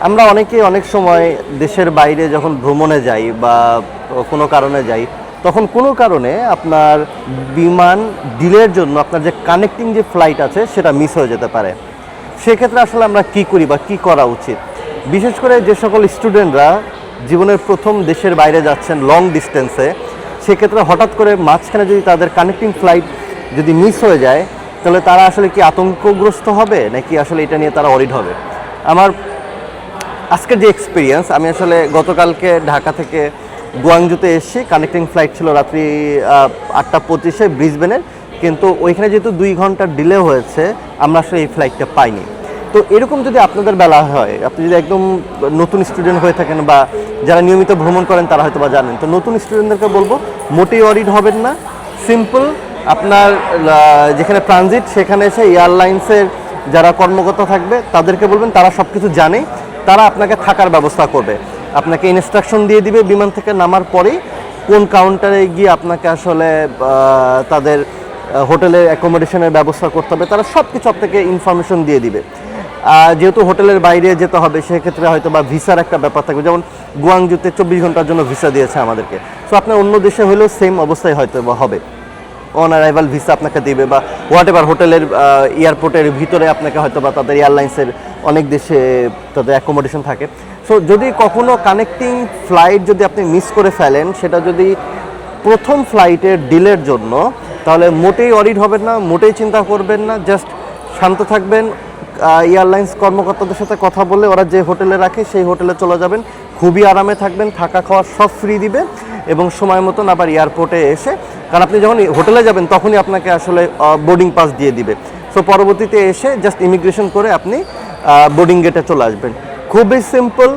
আমরা অনেকেই অনেক সময় দেশের বাইরে যখন ভ্রমণে যাই বা কোনো কারণে যাই, তখন কোনো কারণে আপনার বিমান ডিলের জন্য আপনার যে কানেক্টিং যে ফ্লাইট আছে সেটা মিস হয়ে যেতে পারে। সেক্ষেত্রে আসলে আমরা কি করি বা কি করা উচিত? বিশেষ করে যে সকল স্টুডেন্টরা জীবনের প্রথম দেশের বাইরে যাচ্ছেন লং ডিস্টেন্সে, সেক্ষেত্রে হঠাৎ করে মাঝখানে যদি তাদের কানেক্টিং ফ্লাইট যদি মিস হয়ে যায়, তাহলে তারা আসলে কি আতঙ্কগ্রস্ত হবে নাকি আসলে এটা নিয়ে তারা অরিড হবে? আমার আজকের যে এক্সপিরিয়েন্স, আমি আসলে গতকালকে ঢাকা থেকে গুয়াংজুতে এসেছি। কানেক্টিং ফ্লাইট ছিল রাত্রি 8টা 25-এ ব্রিসবেনের, কিন্তু ওইখানে যেহেতু 2 ঘন্টার ডিলে হয়েছে, আমরা আসলে এই ফ্লাইটটা পাইনি। তো এরকম যদি আপনাদের বেলা হয়, আপনি যদি একদম নতুন স্টুডেন্ট হয়ে থাকেন বা যারা নিয়মিত ভ্রমণ করেন তারা হয়তো বা জানেন, তো নতুন স্টুডেন্টদেরকে বলবো মোটেই অরিড হবেন না। সিম্পল, আপনার যেখানে ট্রানজিট সেখানে এসে এয়ারলাইন্সের যারা কর্মকর্তা থাকবে তাদেরকে বলবেন, তারা সব কিছু জানে, তারা আপনাকে থাকার ব্যবস্থা করবে। আপনাকে ইনস্ট্রাকশন দিয়ে দিবে বিমান থেকে নামার পরেই কোন কাউন্টারে গিয়ে আপনাকে আসলে তাদের হোটেলের অ্যাকোমোডেশনের ব্যবস্থা করতে হবে, তারা সব কিছু আপনাকে ইনফরমেশন দিয়ে দিবে। যেহেতু হোটেলের বাইরে যেতে হবে, সেক্ষেত্রে হয়তো বা ভিসার একটা ব্যাপার থাকবে, যেমন গুয়াংজুতে 24 ঘন্টার জন্য ভিসা দিয়েছে আমাদেরকে। সো আপনার অন্য দেশে হলেও সেম অবস্থায় হয়তো বা হবে, অন অ্যারাইভাল ভিসা আপনাকে দিবে বা হোয়াট এভার, হোটেলের এয়ারপোর্টের ভিতরে আপনাকে হয়তো বা তাদের এয়ারলাইন্সের অনেক দেশে তাদের অ্যাকোমোডেশন থাকে। সো যদি কখনো কানেক্টিং ফ্লাইট যদি আপনি মিস করে ফেলেন, সেটা যদি প্রথম ফ্লাইটের ডিলের জন্য, তাহলে মোটেই অরিড হবেন না, মোটেই চিন্তা করবেন না, জাস্ট শান্ত থাকবেন। এয়ারলাইন্স কর্মকর্তাদের সাথে কথা বলে ওরা যে হোটেলে রাখে সেই হোটেলে চলে যাবেন, খুবই আরামে থাকবেন, থাকা খাওয়া সব ফ্রি দিবে এবং সময় মতন আবার এয়ারপোর্টে এসে, কারণ আপনি যখন হোটেলে যাবেন তখনই আপনাকে আসলে বোর্ডিং পাস দিয়ে দিবে। সো পরবর্তীতে এসে জাস্ট ইমিগ্রেশন করে আপনি বোর্ডিং গেটে চলে আসবেন। খুবই সিম্পল,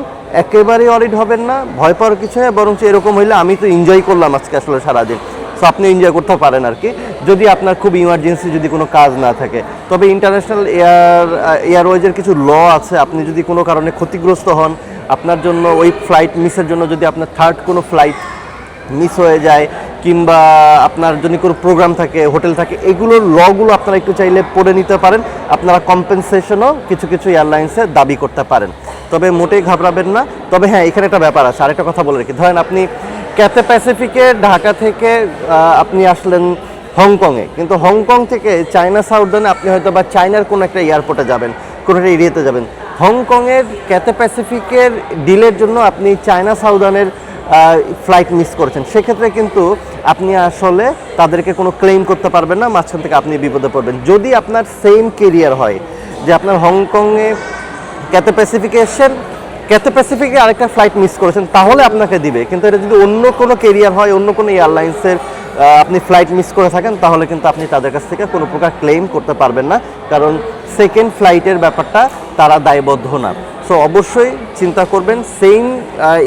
একেবারেই অরিড হবেন না, ভয় পাওয়ার কিছু নেই। বরং এরকম হইলে আমি তো এনজয় করলাম আজকে আসলে সারাদিন, সো আপনি এনজয় করতে পারেন আর কি, যদি আপনার খুব ইমার্জেন্সি যদি কোনো কাজ না থাকে। তবে ইন্টারন্যাশনাল এয়ারওয়েজের কিছু ল আছে, আপনি যদি কোনো কারণে ক্ষতিগ্রস্ত হন, আপনার জন্য ওই ফ্লাইট মিসের জন্য যদি আপনার থার্ড কোনো ফ্লাইট মিস হয়ে যায়, কিংবা আপনার যদি কোনো প্রোগ্রাম থাকে, হোটেল থাকে, এগুলোর লগুলো আপনারা একটু চাইলে পড়ে নিতে পারেন। আপনারা কম্পেনসেশনও কিছু কিছু এয়ারলাইন্সে দাবি করতে পারেন, তবে মোটেই ঘাবড়াবেন না। তবে হ্যাঁ, এখানে একটা ব্যাপার আছে, আরেকটা কথা বলে রাখি। ধরেন আপনি ক্যাথে প্যাসিফিকে ঢাকা থেকে আপনি আসলেন হংকংয়ে, কিন্তু হংকং থেকে চায়না সাউদার্নে আপনি হয়তো বা চায়নার কোনো একটা এয়ারপোর্টে যাবেন, কোনো একটা এরিয়াতে যাবেন। হংকংয়ের ক্যাথে প্যাসিফিকের ডিলের জন্য আপনি চায়না সাউদার্নের ফ্লাইট মিস করেছেন, সেক্ষেত্রে কিন্তু আপনি আসলে তাদেরকে কোনো ক্লেম করতে পারবেন না, মাঝখান থেকে আপনি বিপদে পড়বেন। যদি আপনার সেম কেরিয়ার হয়, যে আপনার হংকংয়ে ক্যাথে প্যাসিফিকে এসেছেন, ক্যাথে প্যাসিফিকে আরেকটা ফ্লাইট মিস করেছেন, তাহলে আপনাকে দিবে। কিন্তু এটা যদি অন্য কোনো কেরিয়ার হয়, অন্য কোনো এয়ারলাইন্সের আপনি ফ্লাইট মিস করে থাকেন, তাহলে কিন্তু আপনি তাদের কাছ থেকে কোনো প্রকার ক্লেম করতে পারবেন না, কারণ সেকেন্ড ফ্লাইটের ব্যাপারটা তারা দায়বদ্ধ না। সো অবশ্যই চিন্তা করবেন, সেম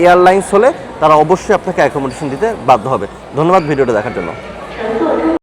এয়ারলাইন্স হলে তারা অবশ্যই আপনাকে অ্যাকোমোডেশন দিতে বাধ্য হবে। ধন্যবাদ ভিডিওটা দেখার জন্য।